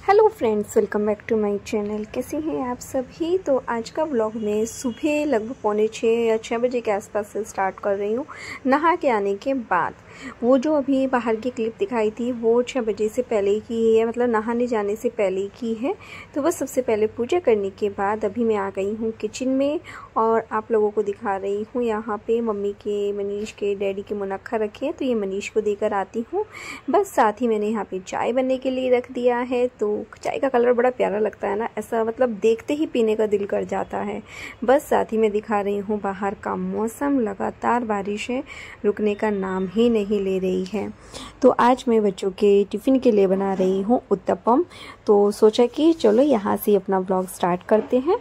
Hello friends, welcome back to my channel. कैसे हैं आप सभी। तो आज का व्लॉग मैं सुबह लगभग 5:45 या 6 बजे के आसपास से स्टार्ट कर रही हूँ। नहा के आने के बाद वो जो अभी बाहर की क्लिप दिखाई थी वो 6 बजे से पहले ही की है, मतलब नहाने जाने से पहले ही की है। तो बस सबसे पहले पूजा करने के बाद अभी मैं आ गई हूँ किचन में और आप लोगों को दिखा रही हूँ। यहाँ पे मम्मी के, मनीष के, डैडी के मुनक्खा रखे हैं तो ये मनीष को देकर आती हूँ। बस साथ ही मैंने यहाँ पे चाय बनने के लिए रख दिया है। तो चाय का कलर बड़ा प्यारा लगता है ना, ऐसा मतलब देखते ही पीने का दिल कर जाता है। बस साथ ही मैं दिखा रही हूँ बाहर का मौसम, लगातार बारिश है, रुकने का नाम ही नहीं ले रही है। तो आज मैं बच्चों के टिफ़िन के लिए बना रही हूँ उत्तपम। तो सोचा कि चलो यहाँ से अपना ब्लॉग स्टार्ट करते हैं।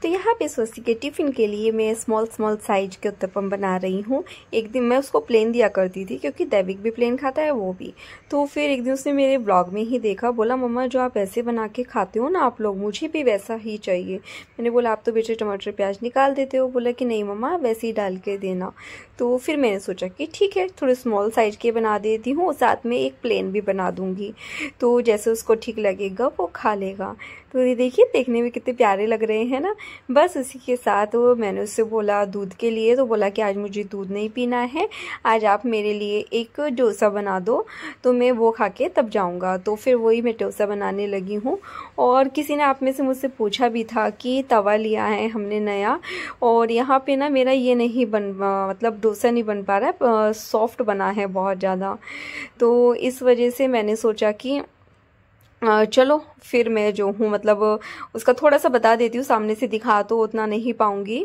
तो यहाँ पे स्वस्ति के टिफ़िन के लिए मैं स्मॉल साइज के उत्तपम बना रही हूँ। एक दिन मैं उसको प्लेन दिया करती थी क्योंकि दैविक भी प्लेन खाता है, वो भी। तो फिर एक दिन उसने मेरे ब्लॉग में ही देखा, बोला मम्मा जो आप ऐसे बना के खाते हो ना आप लोग, मुझे भी वैसा ही चाहिए। मैंने बोला आप तो बेटे टमाटर प्याज निकाल देते हो। बोला कि नहीं मम्मा वैसे ही डाल के देना। तो फिर मैंने सोचा कि ठीक है थोड़े स्मॉल साइज के बना देती हूँ, साथ में एक प्लेन भी बना दूँगी। तो जैसे उसको ठीक लगेगा वो खा लेगा। तो ये देखिए देखने में कितने प्यारे लग रहे हैं ना। बस उसी के साथ वो मैंने उससे बोला दूध के लिए, तो बोला कि आज मुझे दूध नहीं पीना है, आज आप मेरे लिए एक डोसा बना दो तो मैं वो खा के तब जाऊंगा। तो फिर वही मैं डोसा बनाने लगी हूँ। और किसी ने आप में से मुझसे पूछा भी था कि तवा लिया है हमने नया, और यहाँ पे ना मेरा ये नहीं मतलब डोसा नहीं बन पा रहा है, सॉफ्ट बना है बहुत ज़्यादा। तो इस वजह से मैंने सोचा कि चलो फिर मैं जो हूँ मतलब उसका थोड़ा सा बता देती हूँ, सामने से दिखा तो उतना नहीं पाऊँगी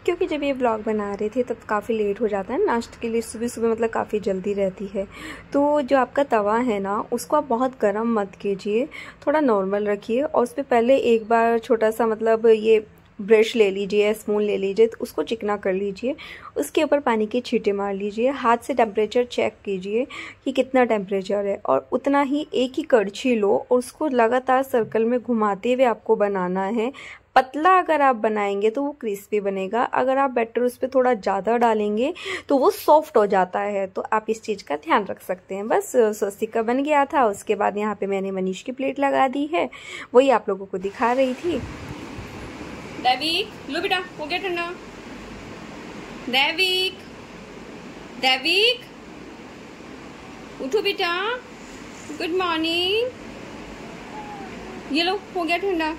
क्योंकि जब ये व्लॉग बना रहे थे तब काफ़ी लेट हो जाता है नाश्ते के लिए। सुबह सुबह मतलब काफ़ी जल्दी रहती है। तो जो आपका तवा है ना उसको आप बहुत गर्म मत कीजिए, थोड़ा नॉर्मल रखिए और उस पर पहले एक बार छोटा सा मतलब ये ब्रश ले लीजिए, स्पून ले लीजिए, तो उसको चिकना कर लीजिए। उसके ऊपर पानी के छींटे मार लीजिए, हाथ से टेम्परेचर चेक कीजिए कि कितना टेम्परेचर है और उतना ही एक ही कड़छी लो और उसको लगातार सर्कल में घुमाते हुए आपको बनाना है। पतला अगर आप बनाएंगे तो वो क्रिस्पी बनेगा, अगर आप बैटर उस पर थोड़ा ज़्यादा डालेंगे तो वो सॉफ्ट हो जाता है। तो आप इस चीज़ का ध्यान रख सकते हैं। बस स्वस्तिक का बन गया था। उसके बाद यहाँ पे मैंने मनीष की प्लेट लगा दी है, वही आप लोगों को दिखा रही थी। दैविक लो बेटा, हो गया ठंडा। दैविक दैविक उठो बेटा, गुड मॉर्निंग। ये लो हो गया ठंडा।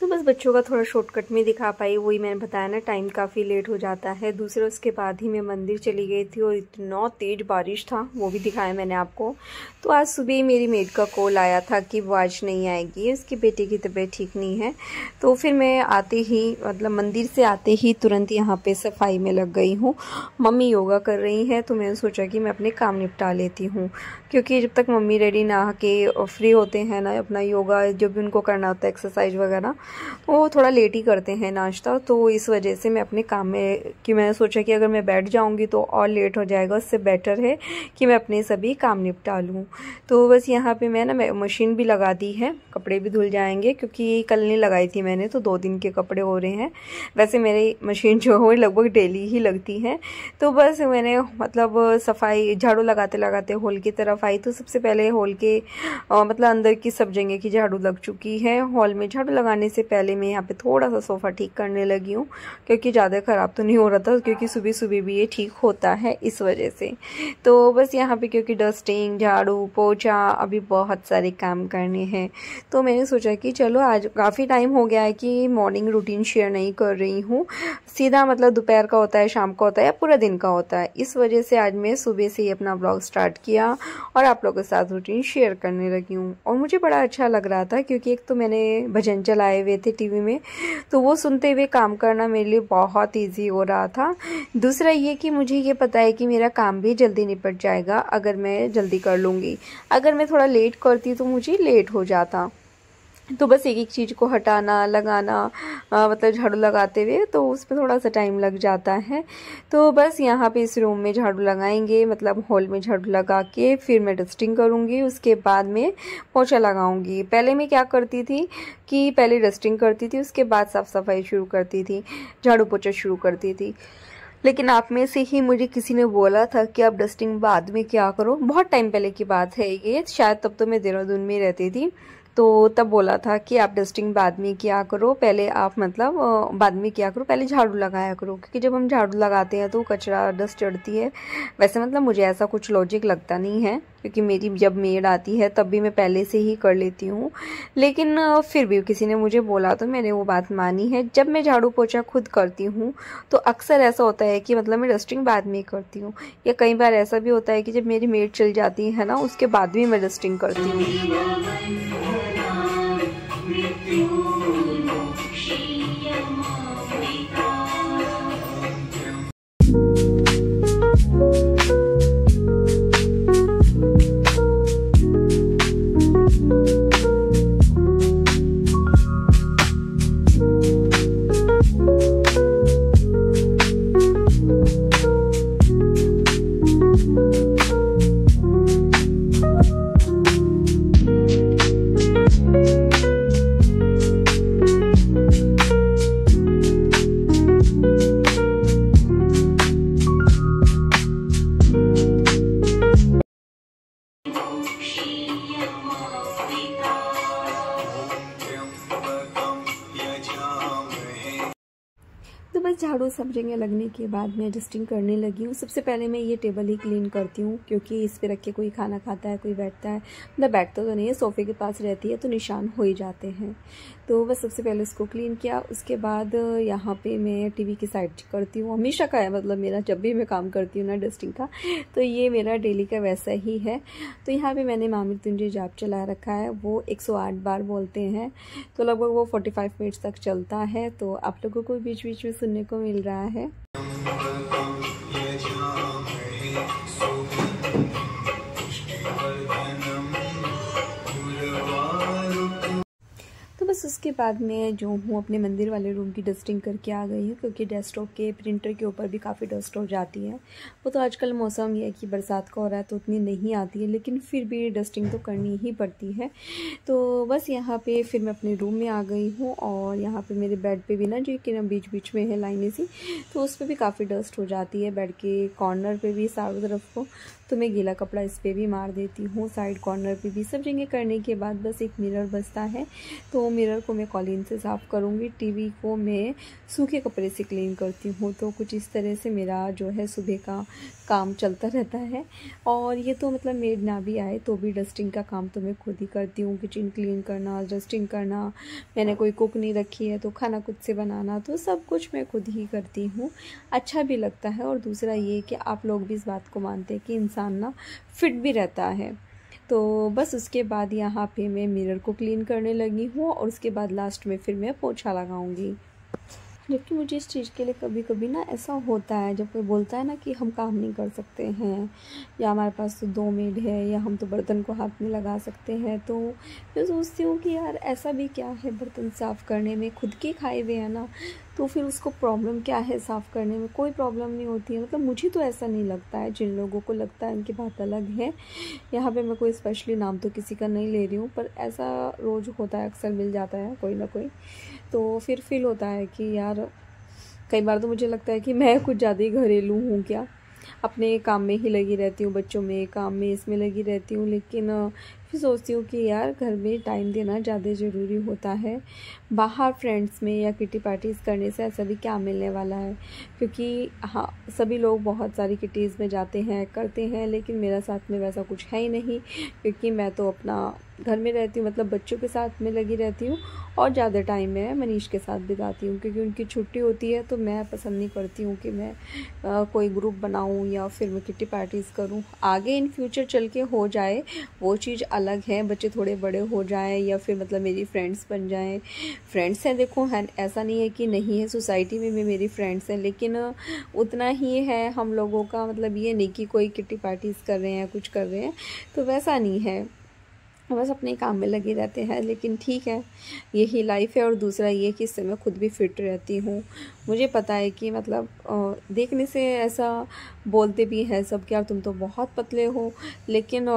तो बस बच्चों का थोड़ा शॉर्टकट में दिखा पाई, वही मैंने बताया ना टाइम काफ़ी लेट हो जाता है। दूसरे उसके बाद ही मैं मंदिर चली गई थी और इतना तेज़ बारिश था, वो भी दिखाया मैंने आपको। तो आज सुबह मेरी मेड का कॉल आया था कि वो आज नहीं आएगी, उसकी बेटे की तबीयत ठीक नहीं है। तो फिर मैं आते ही मतलब मंदिर से आते ही तुरंत यहाँ पे सफाई में लग गई हूँ। मम्मी योगा कर रही हैं तो मैंने सोचा कि मैं अपने काम निपटा लेती हूँ, क्योंकि जब तक मम्मी डैडी नहा के फ्री होते हैं ना, अपना योगा जो भी उनको करना होता है एक्सरसाइज वगैरह, वो थोड़ा लेट ही करते हैं नाश्ता। तो इस वजह से मैं अपने काम में कि मैंने सोचा कि अगर मैं बैठ जाऊंगी तो और लेट हो जाएगा, उससे बेटर है कि मैं अपने सभी काम निपटा लूँ। तो बस यहाँ पे मैं ना मशीन भी लगा दी है, कपड़े भी धुल जाएंगे क्योंकि कल नहीं लगाई थी मैंने, तो 2 दिन के कपड़े हो रहे हैं। वैसे मेरी मशीन जो है लगभग डेली ही लगती है। तो बस मैंने मतलब सफाई झाड़ू लगाते लगाते हॉल की तरफ आई। तो सबसे पहले हॉल के मतलब अंदर की सब जगह की झाड़ू लग चुकी है। हॉल में झाड़ू लगाने से पहले मैं यहाँ पे थोड़ा सा सोफ़ा ठीक करने लगी हूँ, क्योंकि ज़्यादा ख़राब तो नहीं हो रहा था, क्योंकि सुबह सुबह भी ये ठीक होता है इस वजह से। तो बस यहाँ पे क्योंकि डस्टिंग, झाड़ू, पोछा, अभी बहुत सारे काम करने हैं, तो मैंने सोचा कि चलो आज काफ़ी टाइम हो गया है कि मॉर्निंग रूटीन शेयर नहीं कर रही हूँ। सीधा मतलब दोपहर का होता है, शाम का होता है या पूरा दिन का होता है। इस वजह से आज मैं सुबह से ही अपना ब्लॉग स्टार्ट किया और आप लोगों के साथ रूटीन शेयर करने लगी हूँ। और मुझे बड़ा अच्छा लग रहा था क्योंकि एक तो मैंने भजन चलाए हुए थे थे टीवी में, तो वो सुनते हुए काम करना मेरे लिए बहुत ईजी हो रहा था। दूसरा ये कि मुझे ये पता है कि मेरा काम भी जल्दी निपट जाएगा अगर मैं जल्दी कर लूँगी। अगर मैं थोड़ा लेट करती तो मुझे लेट हो जाता। तो बस एक एक चीज़ को हटाना लगाना मतलब झाड़ू लगाते हुए तो उसमें थोड़ा सा टाइम लग जाता है। तो बस यहाँ पे इस रूम में झाड़ू लगाएंगे, मतलब हॉल में झाड़ू लगा के फिर मैं डस्टिंग करूँगी, उसके बाद में पोछा लगाऊंगी। पहले मैं क्या करती थी कि पहले डस्टिंग करती थी, उसके बाद साफ़ सफाई शुरू करती थी, झाड़ू पोछा शुरू करती थी। लेकिन आप में से ही मुझे किसी ने बोला था कि आप डस्टिंग बाद में क्या करो। बहुत टाइम पहले की बात है ये, शायद तब तो मैं देहरादून में रहती थी, तो तब बोला था कि आप डस्टिंग बाद में किया करो, पहले आप मतलब बाद में किया करो, पहले झाड़ू लगाया करो, क्योंकि जब हम झाड़ू लगाते हैं तो कचरा डस्ट चढ़ती है। वैसे मतलब मुझे ऐसा कुछ लॉजिक लगता नहीं है, क्योंकि मेरी जब मेड आती है तब भी मैं पहले से ही कर लेती हूँ। लेकिन फिर भी किसी ने मुझे बोला तो मैंने वो बात मानी है। जब मैं झाड़ू पोछा खुद करती हूँ तो अक्सर ऐसा होता है कि मतलब मैं डस्टिंग बाद में करती हूँ, या कई बार ऐसा भी होता है कि जब मेरी मेड चल जाती है ना उसके बाद भी मैं डस्टिंग करती हूँ। तो बस झाड़ू सब जगह लगने के बाद मैं डस्टिंग करने लगी हूँ। सबसे पहले मैं ये टेबल ही क्लीन करती हूँ, क्योंकि इस पे रख के कोई खाना खाता है, कोई बैठता है, मतलब बैठता तो नहीं है, सोफ़े के पास रहती है तो निशान हो ही जाते हैं। तो बस सबसे पहले इसको क्लीन किया। उसके बाद यहाँ पे मैं टीवी की साइड करती हूँ, हमेशा का है, मतलब मेरा जब भी मैं काम करती हूँ ना डस्टिंग का, तो ये मेरा डेली का वैसा ही है। तो यहाँ पे मैंने मामृत्युंजय जाप चला रखा है, वो 108 बार बोलते हैं, तो लगभग वो 45 मिनट्स तक चलता है। तो आप लोगों को बीच बीच में सुनने को मिल रहा है। तो बस उसके बाद मैं जो हूँ अपने मंदिर वाले रूम की डस्टिंग करके आ गई हूँ, क्योंकि डेस्कटॉप के प्रिंटर के ऊपर भी काफ़ी डस्ट हो जाती है। वो तो आजकल मौसम ये है कि बरसात का हो रहा है तो उतनी नहीं आती है, लेकिन फिर भी डस्टिंग तो करनी ही पड़ती है। तो बस यहाँ पे फिर मैं अपने रूम में आ गई हूँ, और यहाँ पे मेरे बेड पे भी ना जो कि ना बीच बीच में है लाइनें सी, तो उस पर भी काफ़ी डस्ट हो जाती है। बेड के कॉर्नर पे भी चारों तरफ को, तो मैं गीला कपड़ा इस पर भी मार देती हूँ, साइड कॉर्नर पे भी। सब जगह करने के बाद बस एक मिरर बचता है, तो मिरर को मैं कॉलिन से साफ़ करूँगी। टीवी को मैं सूखे कपड़े से क्लीन करती हूँ। तो कुछ इस तरह से मेरा जो है सुबह का काम चलता रहता है। और ये तो मतलब मेड ना भी आए तो भी डस्टिंग का काम तो मैं खुद ही करती हूँ। किचन क्लीन करना, डस्टिंग करना, मैंने कोई कुक नहीं रखी है तो खाना खुद से बनाना, तो सब कुछ मैं खुद ही करती हूँ। अच्छा भी लगता है। और दूसरा ये कि आप लोग भी इस बात को मानते हैं कि इंसान ना फिट भी रहता है। तो बस उसके बाद यहाँ पे मैं मिरर को क्लीन करने लगी हूँ, और उसके बाद लास्ट में फिर मैं पोछा लगाऊंगी। जबकि मुझे इस चीज़ के लिए कभी कभी ना ऐसा होता है, जब कोई बोलता है ना कि हम काम नहीं कर सकते हैं, या हमारे पास तो 2 मेड है, या हम तो बर्तन को हाथ में लगा सकते हैं, तो मैं सोचती हूँ कि यार ऐसा भी क्या है बर्तन साफ़ करने में, खुद के खाए हुए हैं ना, तो फिर उसको प्रॉब्लम क्या है साफ़ करने में? कोई प्रॉब्लम नहीं होती है। मतलब मुझे तो ऐसा नहीं लगता है, जिन लोगों को लगता है उनकी बात अलग है। यहाँ पे मैं कोई स्पेशली नाम तो किसी का नहीं ले रही हूँ, पर ऐसा रोज़ होता है, अक्सर मिल जाता है कोई ना कोई। तो फिर फील होता है कि यार कई बार तो मुझे लगता है कि मैं कुछ ज़्यादा ही घरेलू हूँ क्या, अपने काम में ही लगी रहती हूँ, बच्चों में, काम में, इसमें लगी रहती हूँ। लेकिन फिर सोचती हूँ कि यार घर में टाइम देना ज़्यादा ज़रूरी होता है। बाहर फ्रेंड्स में या किटी पार्टीज़ करने से ऐसा भी क्या मिलने वाला है, क्योंकि हाँ सभी लोग बहुत सारी किटीज़ में जाते हैं, करते हैं, लेकिन मेरा साथ में वैसा कुछ है ही नहीं, क्योंकि मैं तो अपना घर में रहती हूँ, मतलब बच्चों के साथ में लगी रहती हूँ, और ज़्यादा टाइम मैं मनीष के साथ बिताती हूँ, क्योंकि उनकी छुट्टी होती है। तो मैं पसंद नहीं करती हूँ कि मैं कोई ग्रुप बनाऊँ या फिर मैं किटी पार्टीज़ करूँ। आगे इन फ्यूचर चल के हो जाए वो चीज़ अलग है, बच्चे थोड़े बड़े हो जाएं या फिर मतलब मेरी फ्रेंड्स बन जाएं। फ्रेंड्स हैं देखो, है ऐसा नहीं है कि नहीं है, सोसाइटी में भी मेरी फ्रेंड्स हैं, लेकिन उतना ही है हम लोगों का, मतलब ये नहीं कि कोई किट्टी पार्टीज़ कर रहे हैं, कुछ कर रहे हैं, तो वैसा नहीं है, बस अपने काम में लगे रहते हैं। लेकिन ठीक है, यही लाइफ है। और दूसरा ये कि इससे मैं खुद भी फिट रहती हूँ। मुझे पता है कि मतलब देखने से ऐसा बोलते भी हैं सब कि यार तुम तो बहुत पतले हो, लेकिन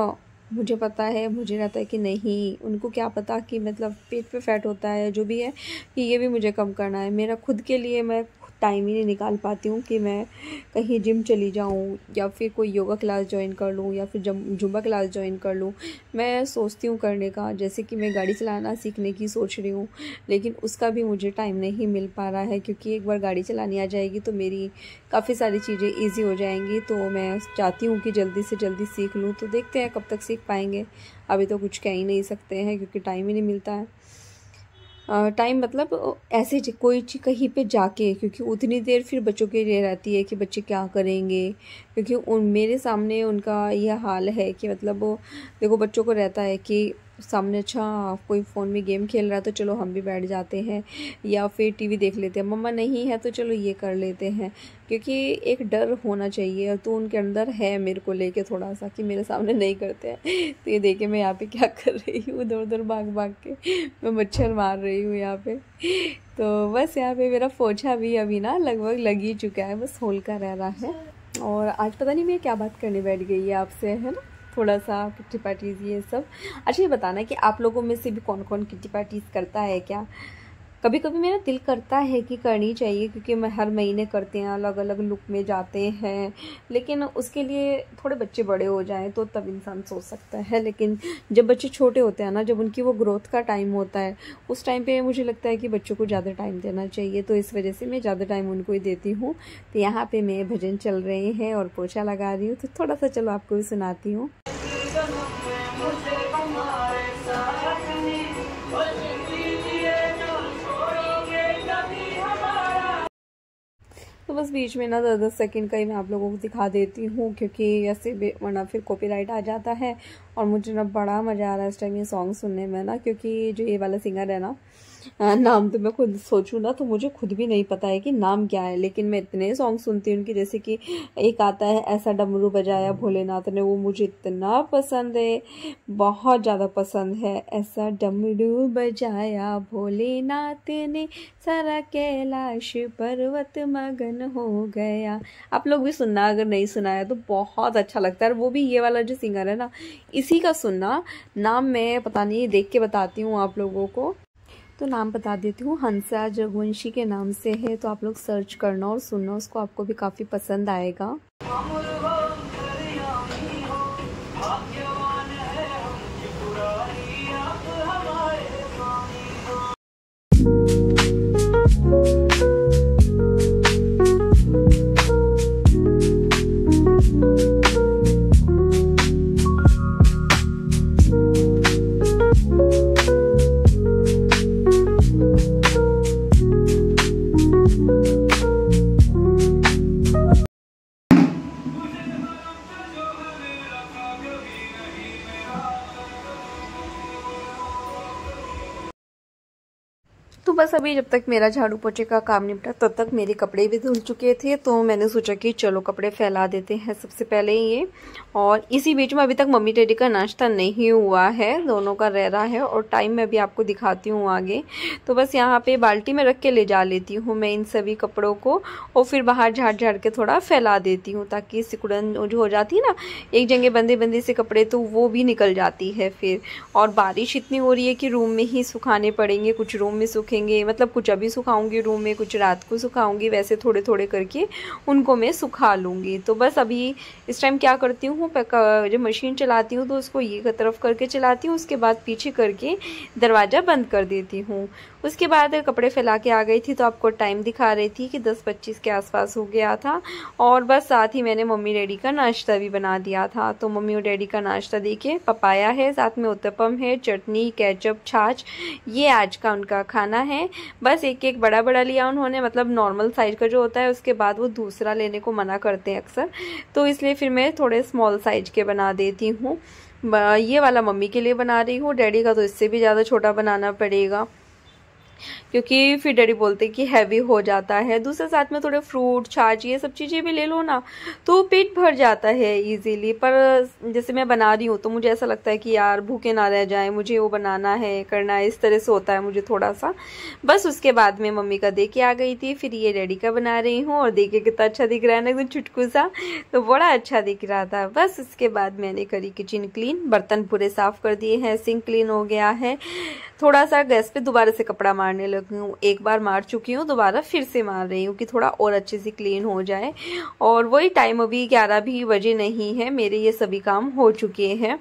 मुझे पता है, मुझे रहता है कि नहीं, उनको क्या पता कि मतलब पेट पे फैट होता है, जो भी है, कि ये भी मुझे कम करना है। मेरा खुद के लिए मैं टाइम ही नहीं निकाल पाती हूँ कि मैं कहीं जिम चली जाऊँ या फिर कोई योगा क्लास ज्वाइन कर लूँ या फिर जुम्बा क्लास ज्वाइन कर लूँ। मैं सोचती हूँ करने का, जैसे कि मैं गाड़ी चलाना सीखने की सोच रही हूँ, लेकिन उसका भी मुझे टाइम नहीं मिल पा रहा है, क्योंकि एक बार गाड़ी चलानी आ जाएगी तो मेरी काफ़ी सारी चीज़ें ईजी हो जाएंगी। तो मैं चाहती हूँ कि जल्दी से जल्दी सीख लूँ। तो देखते हैं कब तक सीख पाएंगे, अभी तो कुछ कह ही नहीं सकते हैं क्योंकि टाइम ही नहीं मिलता है। टाइम मतलब ऐसे कोई चीज़ कहीं पे जाके, क्योंकि उतनी देर फिर बच्चों के लिए रहती है कि बच्चे क्या करेंगे, क्योंकि मेरे सामने उनका यह हाल है कि मतलब देखो बच्चों को रहता है कि सामने अच्छा कोई फ़ोन में गेम खेल रहा है तो चलो हम भी बैठ जाते हैं, या फिर टीवी देख लेते हैं, मम्मा नहीं है तो चलो ये कर लेते हैं, क्योंकि एक डर होना चाहिए। तो उनके अंदर है मेरे को लेके थोड़ा सा कि मेरे सामने नहीं करते हैं। तो ये देखे मैं यहाँ पे क्या कर रही हूँ, इधर उधर भाग भाग के मैं मच्छर मार रही हूँ यहाँ पे। तो बस यहाँ पे मेरा पोछा भी अभी ना लगभग लग ही चुका है, बस होल का रह रहा है। और आज पता नहीं मैं क्या बात करने बैठ गई है आपसे, है ना, थोड़ा सा किट्टी पार्टीज़ ये सब। अच्छा ये बताना कि आप लोगों में से भी कौन कौन किट्टी पार्टीज़ करता है क्या? कभी कभी मेरा दिल करता है कि करनी चाहिए, क्योंकि मैं हर महीने करते हैं, अलग अलग लुक में जाते हैं, लेकिन उसके लिए थोड़े बच्चे बड़े हो जाएं तो तब इंसान सोच सकता है। लेकिन जब बच्चे छोटे होते हैं ना, जब उनकी वो ग्रोथ का टाइम होता है, उस टाइम पे मुझे लगता है कि बच्चों को ज़्यादा टाइम देना चाहिए, तो इस वजह से मैं ज़्यादा टाइम उनको ही देती हूँ। तो यहाँ पर मैं भजन चल रहे हैं और पोछा लगा रही हूँ, तो थोड़ा सा चलो आपको भी सुनाती हूँ। तो बस बीच में ना 10 सेकंड का ही मैं आप लोगों को दिखा देती हूँ, क्योंकि ऐसे वरना फिर कॉपीराइट आ जाता है। और मुझे ना बड़ा मज़ा आ रहा है इस टाइम ये सॉन्ग सुनने में ना, क्योंकि जो ये वाला सिंगर है ना, नाम तो मैं खुद सोचूं ना तो मुझे खुद भी नहीं पता है कि नाम क्या है, लेकिन मैं इतने सॉन्ग सुनती हूँ उनके, जैसे कि एक आता है ऐसा डमरू बजाया भोलेनाथ ने, वो मुझे इतना पसंद है, बहुत ज़्यादा पसंद है। ऐसा डमरू बजाया भोलेनाथ ने, सारा कैलाश पर्वत मगन हो गया। आप लोग भी सुनना, अगर नहीं सुना है तो बहुत अच्छा लगता है। वो भी ये वाला जो सिंगर है ना, इसी का सुनना। नाम मैं पता नहीं, देख के बताती हूँ आप लोगों को। तो नाम बता देती हूँ, हंसराज रघुवंशी के नाम से है, तो आप लोग सर्च करना और सुनना, उसको आपको भी काफ़ी पसंद आएगा। तो बस अभी जब तक मेरा झाड़ू पोछे का काम निपटा तब तक मेरे कपड़े भी धुल चुके थे, तो मैंने सोचा कि चलो कपड़े फैला देते हैं सबसे पहले ये। और इसी बीच में अभी तक मम्मी डैडी का नाश्ता नहीं हुआ है, दोनों का रह रहा है, और टाइम मैं भी आपको दिखाती हूँ आगे। तो बस यहाँ पे बाल्टी में रख के ले जा लेती हूँ मैं इन सभी कपड़ों को, और फिर बाहर झाड़ झाड़ के थोड़ा फैला देती हूँ, ताकि सिकुड़न जो हो जाती है ना एक जगह बंदे बंदे से कपड़े, तो वो भी निकल जाती है फिर। और बारिश इतनी हो रही है कि रूम में ही सुखाने पड़ेंगे, कुछ रूम में सूखेंगे, मतलब कुछ अभी सुखाऊंगी रूम में, कुछ रात को सुखाऊंगी, वैसे थोड़े थोड़े करके उनको मैं सुखा लूँगी। तो बस अभी इस टाइम क्या करती हूँ, जब मशीन चलाती हूँ तो उसको ये तरफ करके चलाती हूँ, उसके बाद पीछे करके दरवाज़ा बंद कर देती हूँ। उसके बाद कपड़े फैला के आ गई थी, तो आपको टाइम दिखा रही थी कि 10:25 के आसपास हो गया था। और बस साथ ही मैंने मम्मी डैडी का नाश्ता भी बना दिया था। तो मम्मी और डैडी का नाश्ता देखिए, पपाया है, साथ में उत्तपम है, चटनी, केचप, छाछ, ये आज का उनका खाना है। है। बस एक एक बड़ा बड़ा लिया उन्होंने, मतलब नॉर्मल साइज का जो होता है, उसके बाद वो दूसरा लेने को मना करते हैं अक्सर, तो इसलिए फिर मैं थोड़े स्मॉल साइज के बना देती हूँ। ये वाला मम्मी के लिए बना रही हूँ, डैडी का तो इससे भी ज़्यादा छोटा बनाना पड़ेगा क्योंकि फिर डैडी बोलते कि हैवी हो जाता है। दूसरे साथ में थोड़े फ्रूट, छाछ, ये सब चीज़ें भी ले लो ना तो पेट भर जाता है इजीली। पर जैसे मैं बना रही हूँ तो मुझे ऐसा लगता है कि यार भूखे ना रह जाए, मुझे वो बनाना है, करना है, इस तरह से होता है मुझे थोड़ा सा। बस उसके बाद में मम्मी का दे के आ गई थी, फिर ये डैडी का बना रही हूँ और देखे कितना अच्छा दिख रहा है ना, एकदम चुटकू सा, तो बड़ा अच्छा दिख रहा था। बस उसके बाद मैंने करी किचन क्लीन, बर्तन पूरे साफ कर दिए हैं, सिंक क्लीन हो गया है। थोड़ा सा गैस पे दोबारा से कपड़ा मारने लगी हूँ, एक बार मार चुकी हूँ, दोबारा फिर से मार रही हूँ कि थोड़ा और अच्छे से क्लीन हो जाए। और वही टाइम अभी 11 भी बजे नहीं है, मेरे ये सभी काम हो चुके हैं,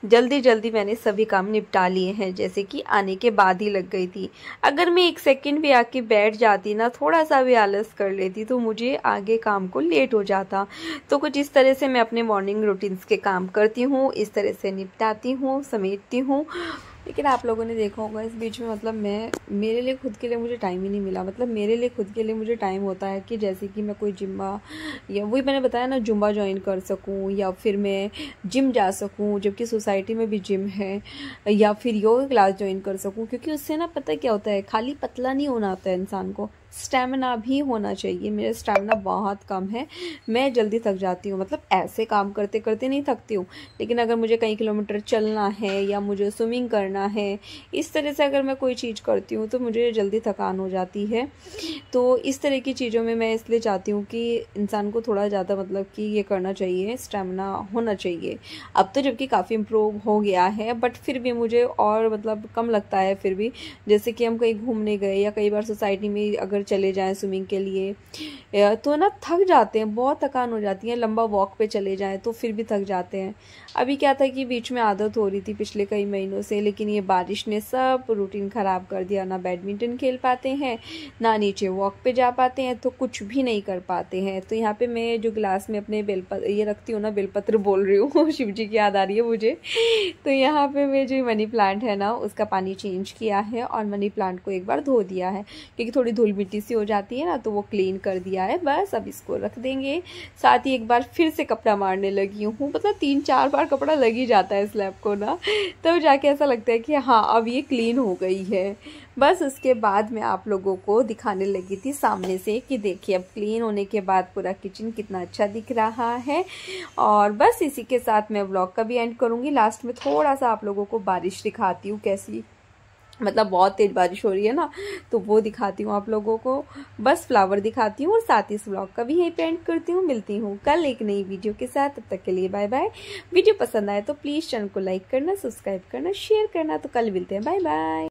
जल्दी जल्दी मैंने सभी काम निपटा लिए हैं, जैसे कि आने के बाद ही लग गई थी। अगर मैं एक सेकंड भी आके बैठ जाती ना, थोड़ा सा भी आलस कर लेती, तो मुझे आगे काम को लेट हो जाता। तो कुछ इस तरह से मैं अपने मॉर्निंग रूटीन्स के काम करती हूँ, इस तरह से निपटाती हूँ, समेटती हूँ। लेकिन आप लोगों ने देखा होगा इस बीच में, मतलब मेरे लिए खुद के लिए मुझे टाइम ही नहीं मिला। मतलब मेरे लिए खुद के लिए मुझे टाइम होता है कि जैसे कि मैं कोई जिम्बा, या वही मैंने बताया ना, जुम्बा ज्वाइन कर सकूं, या फिर मैं जिम जा सकूं, जबकि सोसाइटी में भी जिम है, या फिर योगा क्लास ज्वाइन कर सकूं। क्योंकि उससे ना पता क्या होता है, खाली पतला नहीं होना होता है इंसान को, स्टेमिना भी होना चाहिए। मेरा स्टेमिना बहुत कम है, मैं जल्दी थक जाती हूँ। मतलब ऐसे काम करते करते नहीं थकती हूँ, लेकिन अगर मुझे कई किलोमीटर चलना है या मुझे स्विमिंग करना है, इस तरह से अगर मैं कोई चीज़ करती हूँ तो मुझे जल्दी थकान हो जाती है। तो इस तरह की चीज़ों में मैं इसलिए चाहती हूँ कि इंसान को थोड़ा ज़्यादा मतलब कि ये करना चाहिए, स्टेमिना होना चाहिए। अब तो जबकि काफ़ी इम्प्रूव हो गया है, बट फिर भी मुझे और मतलब कम लगता है। फिर भी जैसे कि हम कहीं घूमने गए या कई बार सोसाइटी में अगर चले जाएं स्विमिंग के लिए, तो ना थक जाते हैं, बहुत थकान हो जाती है। लंबा वॉक पे चले जाएं तो फिर भी थक जाते हैं। अभी क्या था कि बीच में आदत हो रही थी पिछले कई महीनों से, लेकिन ये बारिश ने सब रूटीन ख़राब कर दिया। ना बैडमिंटन खेल पाते हैं, ना नीचे वॉक पे जा पाते हैं, तो कुछ भी नहीं कर पाते हैं। तो यहाँ पे मैं जो गिलास में अपने बेलपत्र ये रखती हूँ ना, बेलपत्र बोल रही हूँ शिव जी की याद आ रही है मुझे। तो यहाँ पे मैं जो मनी प्लांट है ना, उसका पानी चेंज किया है और मनी प्लांट को एक बार धो दिया है, क्योंकि थोड़ी धूल मिट्टी सी हो जाती है ना, तो वो क्लीन कर दिया है। बस अब इसको रख देंगे। साथ ही एक बार फिर से कपड़ा मारने लगी हूँ, मतलब 3-4 बार कपड़ा लग ही जाता है स्लैब को ना, तब जाके ऐसा लगता है कि हाँ अब ये क्लीन हो गई है। बस उसके बाद मैं आप लोगों को दिखाने लगी थी सामने से कि देखिए अब क्लीन होने के बाद पूरा किचन कितना अच्छा दिख रहा है। और बस इसी के साथ मैं व्लॉग का भी एंड करूँगी। लास्ट में थोड़ा सा आप लोगों को बारिश दिखाती हूँ, कैसी मतलब बहुत तेज बारिश हो रही है ना, तो वो दिखाती हूँ आप लोगों को। बस फ्लावर दिखाती हूँ और साथ ही इस व्लॉग का भी यही पेंट करती हूँ। मिलती हूँ कल एक नई वीडियो के साथ, तब तक के लिए बाय बाय। वीडियो पसंद आए तो प्लीज़ चैनल को लाइक करना, सब्सक्राइब करना, शेयर करना। तो कल मिलते हैं, बाय बाय।